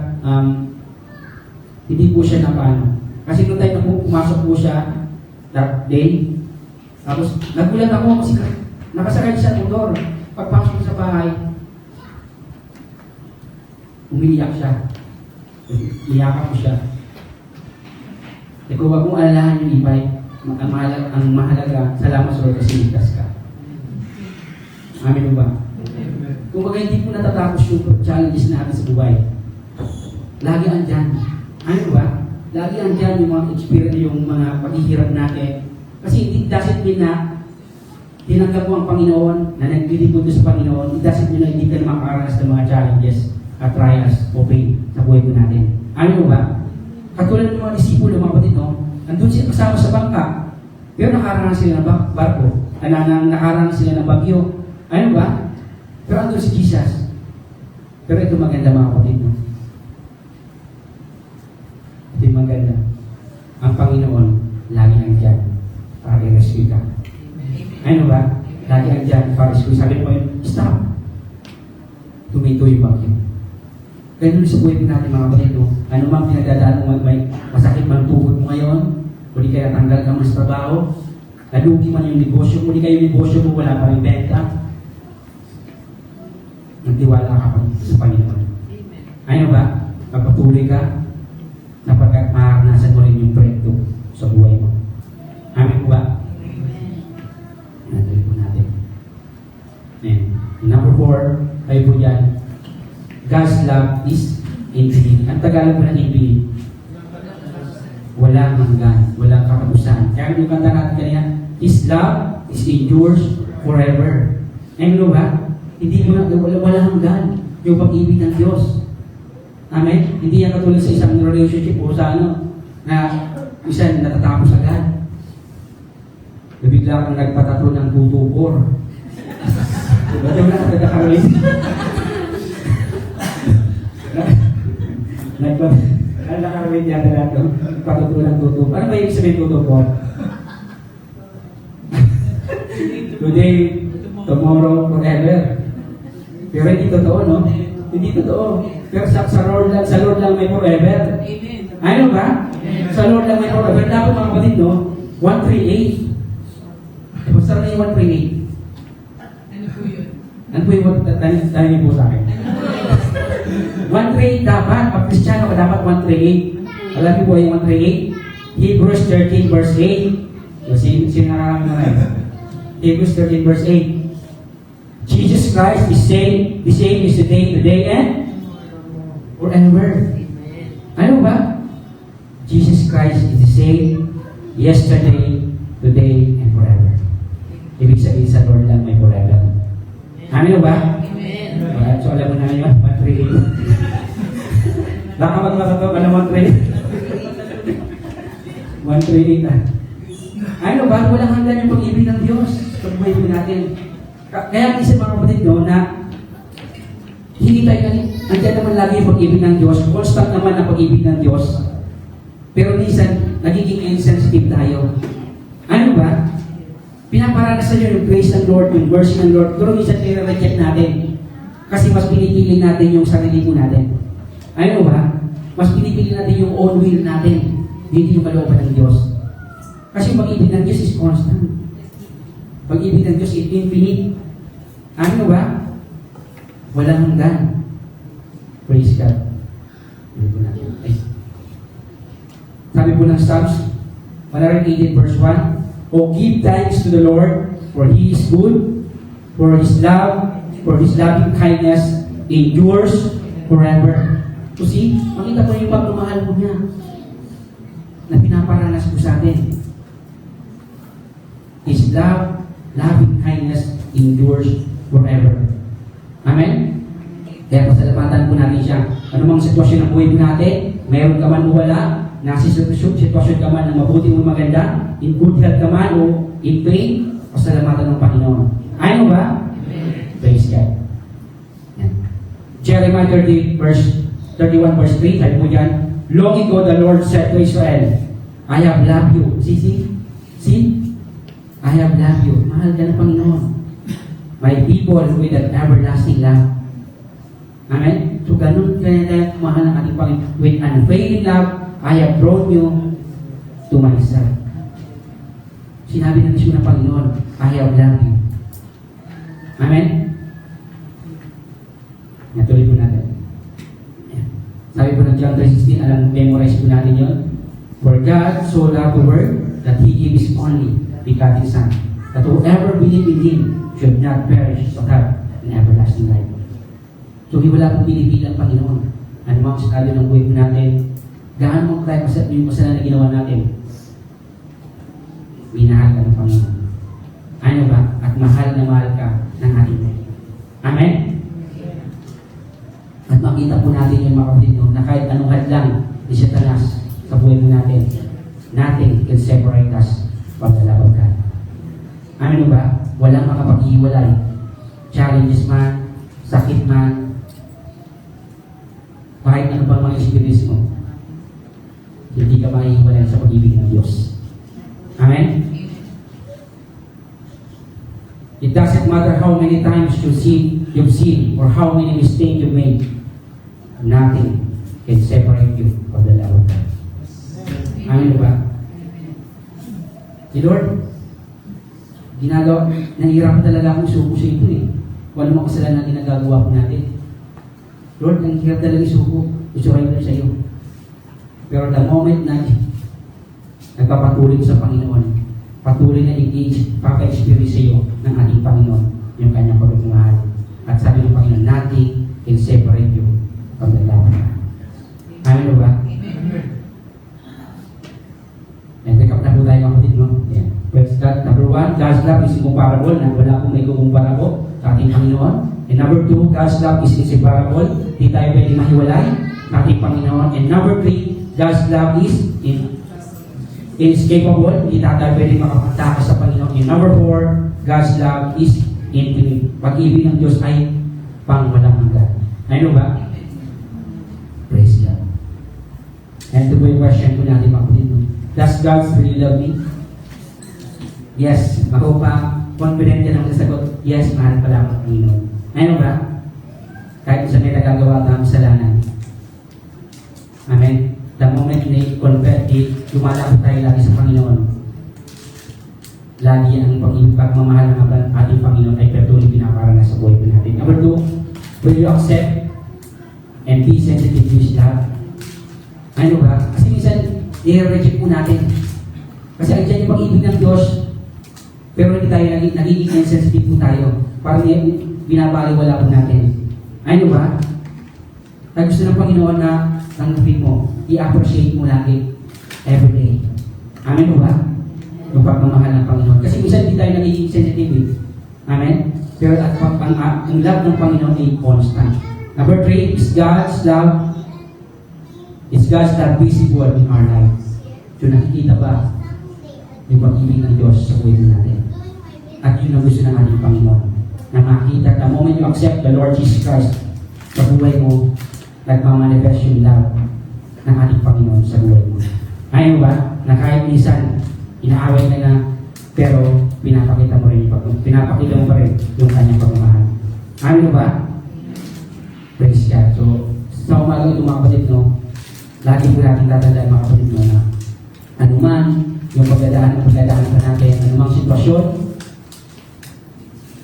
hindi po siya napano. Kasi noong tayo na po, pumasok po siya that day. Tapos nagulat ako kasi nakasakay siya sa motor. Pagpasok sa bahay, umiiyak siya. Iyakan ko siya. Ikaw wag mong alalahan yung ibay. Ang mahalaga, salamat sa Lord kasi ligtas ka. Amin ba? Kung baga hindi po natatapos yung challenges natin sa buhay, lagi andyan. Ano ba? Lagi andyan yung mga experience, yung mga paghihirap natin. Kasi it doesn't mean na tinanggap mo ang Panginoon, na naglilipod sa Panginoon, it doesn't mean na hindi ka na makakaranas ng mga challenges at trials o pain sa buhay ko natin. Ano ba? Katulad ng mga disipulo, mga kapatid, no? Nandun sila kasama sa bangka, pero nakaranas sila ng barko, nakaranas sila ng bagyo. Ano ba? Pero andun si Jesus. Pero ito maganda mga kapatid, no? Ito yung maganda. Ang Panginoon, lagi nandiyan para i-rescue ka. Ano ba? Lagi nandiyan para i-rescue. Sabi mo yun, stop. Tumito yung bagyo. Ganun sa buhay natin mga kapatid, no? Ano mang pinagdadaan mo, may masakit man tuhod mo ngayon, o di kaya tanggal ka mo sa trabaho, nalugi man yung negosyo mo, di kaya yung negosyo mo wala pa rin benta, nagtiwala ka pa sa Panginoon. Ano ba? Magpatuloy ka, napagkat maharanasan mo rin yung breakthrough sa buhay mo. Amin po ba? Natuloy po natin. And number 4, kayo po dyan, God's love is infinite. Ang Tagalog po ng infinite, walang hanggan, walang katapusan. Kaya yung kanta natin kanina, His love is endures forever. Ano ba? Hindi mo na, wala hanggan yung pag-ibig ng Diyos. Amen? Hindi yan katulad sa isang relationship o sa ano, na isa natatapos agad. Bigla kang nagpatato ng tutupor. Diba diba na nagkakaroon? Nagkakaroon yata na ito. Patuto ng tutupor. Ano ba yung sabihin tutupor? Today, tomorrow, forever. Pero hindi totoo, no? Hindi totoo. Pero sa Lord lang may forever. Ano ba? Sa Lord lang may forever. Dapat mga kapatid, no? 138. Basta na yung 138. Ano po yun? Ano po yung tanongin po sa akin? 138 dapat. Pag Kristiyano ka dapat 138. Alam niyo po yung 138? Hebrews 13 verse 8. Sinarami mo na yun. Hebrews 13 verse 8. Jesus Christ is the same is today and forever. Ano ba? Jesus Christ is the same yesterday, today, and forever. Ibig sabihin sa Lord lang may forever. Ano ba? Amen. So alam mo na yun, 138. Baka magmatato ka ng 138. 138 ah. Ano ba? Walang hanggan yung pag-ibig ng Diyos sa buhay natin. Kaya isa mga kapatid no, na hindi tayo nandiyan naman lagi yung pag-ibig ng Diyos, constant naman ang pag-ibig ng Diyos. Pero minsan, nagiging insensitive tayo. Ano ba? Pinaparanas sa yung grace ng Lord, yung mercy ng Lord, pero minsan nire-reject natin. Kasi mas pinipili natin yung sarili po natin. Ano ba? Mas pinipili natin yung own will natin, hindi yung kalooban ng Diyos. Kasi pag-ibig ng Diyos is constant. Pag-ibig ng Diyos is infinite. Ano ba? Walang hanggan. Praise God. Sabi po ng Psalms 118 verse 1, O give thanks to the Lord, for He is good, for His loving kindness endures forever. So see, makita po yung pagmamahal mo niya. na pinaparanas po sa atin. His love, loving kindness endures forever. Amen? Kaya pasalamatan po natin siya. Anumang sitwasyon ng buhay po natin, mayroon ka man o wala, nasa sitwasyon ka man ng mabuti o maganda, in good health ka man o in pain, pasalamatan ng Panginoon. Ayaw mo ba? Praise God. Yan. Jeremiah 31 verse 3, sabi po dyan, long ago the Lord said to Israel, I have loved you. See? I have loved you. Mahal ka ng Panginoon. My people with an everlasting love. Amen? So ganun kaya mahal ng ating Panginoon. With unfailing love, I have drawn you to myself. Sinabi ng Diyos ng Panginoon, I have loved you. Amen? Natuloy po natin. Sabi po ng John 3:16, alam, memorize po natin yun. For God so loved the world that He gave His only begotten Son, that whoever believe in Him should not perish but have an everlasting life. So, wala pong pinipili ang Panginoon. Ano mga sakali ng buhay po natin, gaano mo tayo yung kasalanan na ginawa natin, minahal ka ng Panginoon. Ano ba? At mahal na mahal ka ng ating Panginoon. Amen? At makita po natin yung mga kapatid na kahit anong hadlang ni Satanas sa buhay po natin, nothing can separate us from the love of God. Amen ba? Walang makapaghiwalay. Challenges man, sakit man, kahit ano pa mga experience mo, hindi ka mahihiwalay sa pag-ibig ng Diyos. Amen? It doesn't matter how many times you've sinned or how many mistakes you've made. Nothing can separate you from the love of God. Amen ba? Si Lord, nahihirapan talaga akong isuko sa ito eh. Kung ano mga kasalanan na ginagagawa po natin. Lord, nanghihirap talaga isuko. Surrender sa iyo. Pero the moment na nagpapatuloy sa Panginoon, patuloy na engage, papa-experience sa iyo ng ating Panginoon, yung kanyang pagmamahal. At sabi ng Panginoon, nothing can separate you from the love of God. Amen ba? Pick up na po tayo kapatid, no? Yeah. Praise God. Number 1, God's love is incomparable na wala akong may kukumpara po sa ating Panginoon. And number 2, God's love is inseparable. Di tayo pwede mahiwalay sa ating Panginoon. And number 3, God's love is inescapable. Di tayo pwede makapagtakas sa Panginoon. And number 4, God's love is infinite. Pag-ibig ng Diyos ay pang-walang hanggan. Ano ba? Praise God. And ito po yung question po natin mga kapatid, no? Does God really love me? Yes. Ako pa, confident ka naman sa sagot, yes, mahal pala ako ng Panginoon. Ano ba? Kahit sa may nagagawa ng kasalanan. Amen? The moment na lumalapit tayo lagi sa Panginoon, lagi ang pagmamahal ng ating Panginoon ay patuloy pinaparana sa buhay po natin. Number 2, will you accept and be sensitive to His love? Ano ba? Kasi minsan, i-reject po natin. Kasi ang dyan yung pag-ibig ng Diyos, pero hindi tayo nagiging insensitive po tayo. Parang binabaliwala po natin. Ano ba? Ang gusto ng Panginoon na tanggapin mo, i-appreciate mo lagi, everyday. Amen po ba? Yung pagmamahal ng Panginoon. Kasi minsan hindi tayo nagiging sensitive. Amen? Pero ang love ng Panginoon ay constant. Number 3 is God's love. Is God's love visible in our lives? So nakikita ba yung pag-ibig ng Diyos sa buhay natin? At yun ang gusto ng ating Panginoon. Na makita, the moment you accept the Lord Jesus Christ sa buhay mo, nagmamanifest yung love ng ating Panginoon sa buhay mo. Ayaw ba? Na kahit minsan, inaaway ka na, pero pinapakita mo rin pinapakita mo pa rin yung kanyang pagmamahal. Ayaw ba? Praise God. So, sa umaga ito mga kapatid, no? Lagi po natin tatandaan mga kapatid mo na anuman yung pagdadaan pa natin, anumang sitwasyon,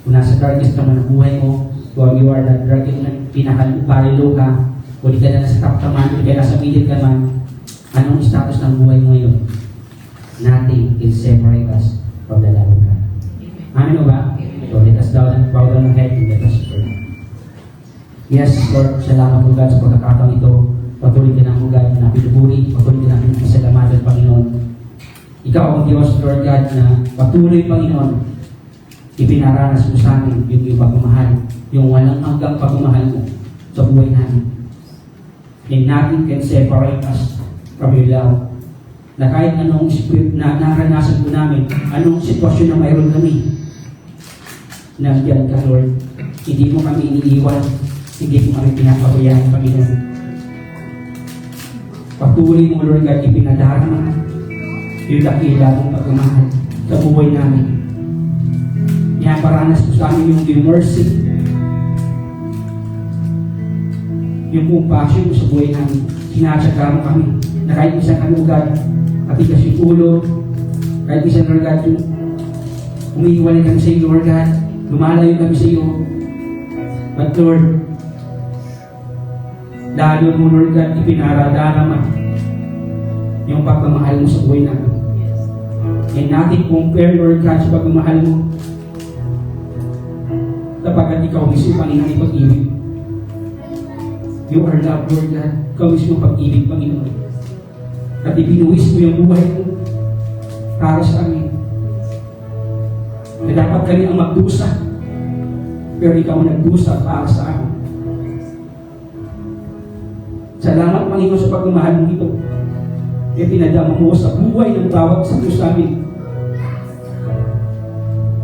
kung nasa darkest naman ang buhay mo, kung you are the darkest na pinakaparilo ka, kung di ka na nasa top ka man, kung di ka nasa middle ka man, anong status ng buhay mo ngayon? Nothing can separate us from the love of God. Amen o ba? So let us bow down our head and let us pray. Yes, Lord, salamat po God sa pagkakataon ito Patuloy ka ng God na pinupuri, patuloy ka namin pasalamatan, Panginoon. Ikaw ang Diyos, Lord God, na patuloy, Panginoon, ipinaranas mo sa amin yung iyong pagmamahal, yung walang hanggang pagmamahal mo sa buhay namin. And nothing can separate us from your love. Na kahit anong na naranasan po namin, anong sitwasyon na mayroon kami, nandiyan ka, Lord. Hindi mo kami iniiwan, hindi mo kami pinapabayaan, Panginoon. Patuloy mo, Lord God, ipinadarama yung dakila mong pagmamahal sa buhay namin. Pinaparanas mo sa amin yung mercy, yung compassion mo sa buhay namin. Sinasaka mo kami na kahit isang kanugad, matigas yung ulo, kahit isang, Lord God, yung umiiwalay kami sa iyo, Lord God, lumalayo kami sa iyo. But Lord, lalo mo, Lord God, ipinaradaraman yung pagmamahal mo sa buhay namin. And nothing compare, Lord God, sa pagmamahal mo. Sapagkat ikaw mismo, Panginoon, ay pag-ibig. You are love, Lord God. Ikaw mismo pag-ibig, Panginoon. At ibinuwis mo yung buhay mo para sa amin. Na dapat kami ang magdusa, pero ikaw ang nagdusa para sa amin. Salamat, Panginoon, sa pagmamahal mo ito. E pinadama mo sa buhay ng bawat sa Diyos amin.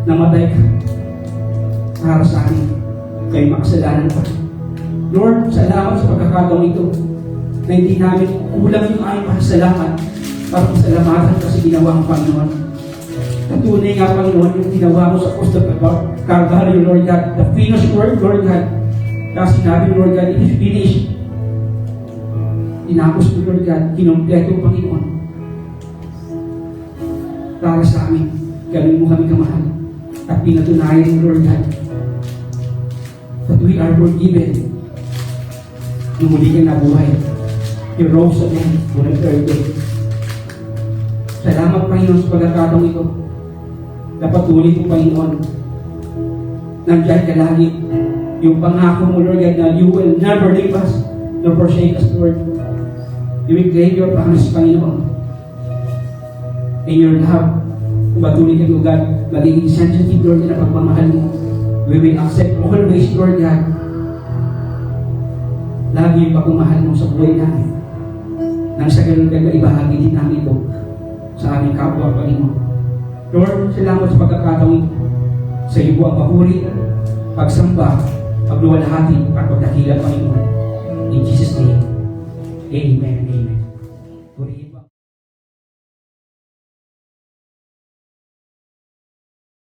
Namatay ka para sa amin. Kayo makasalanan pa. Lord, salamat sa pagkakataong ito na hindi namin kulang yung aming pasalamat para pasalamatan kasi ginawa mo, Panginoon. Tunay nga, Panginoon, yung ginawa mo sa cross of Calvary, Lord God, the finished work, Lord God. Kasi sinabi, Lord God, it is finished. Tinapos mo, Lord God, kinumpleto, Panginoon. Para sa amin, gawin mo kami kamahal. At pinatunayan mo, Lord God, that we are forgiven. Nung muli ka nabuhay, you rose again on the third day. Salamat, Panginoon, sa pagkakataong ito. Napatuloy mo, Panginoon. Nandiyan ka lagi. Yung pangako mo, Lord God, na you will never leave us nor forsake us, Lord. You will claim your promise, Panginoon. In your love, kung patuloy ka, Lord God, magiging sensitive, Lord, na pagmamahal mo. We will accept always, Lord God, lagi yung pagmamahal mo sa buhay namin. Nang sa ganun kayo, ibahagi din namin ito sa aming kapwa, Panginoon. Lord, salamat sa pagkakataong ito. Sa iyo po ang papuri, pagsamba, pagluwalhati, at pagdakila, Panginoon. In Jesus' name, Amen and Amen.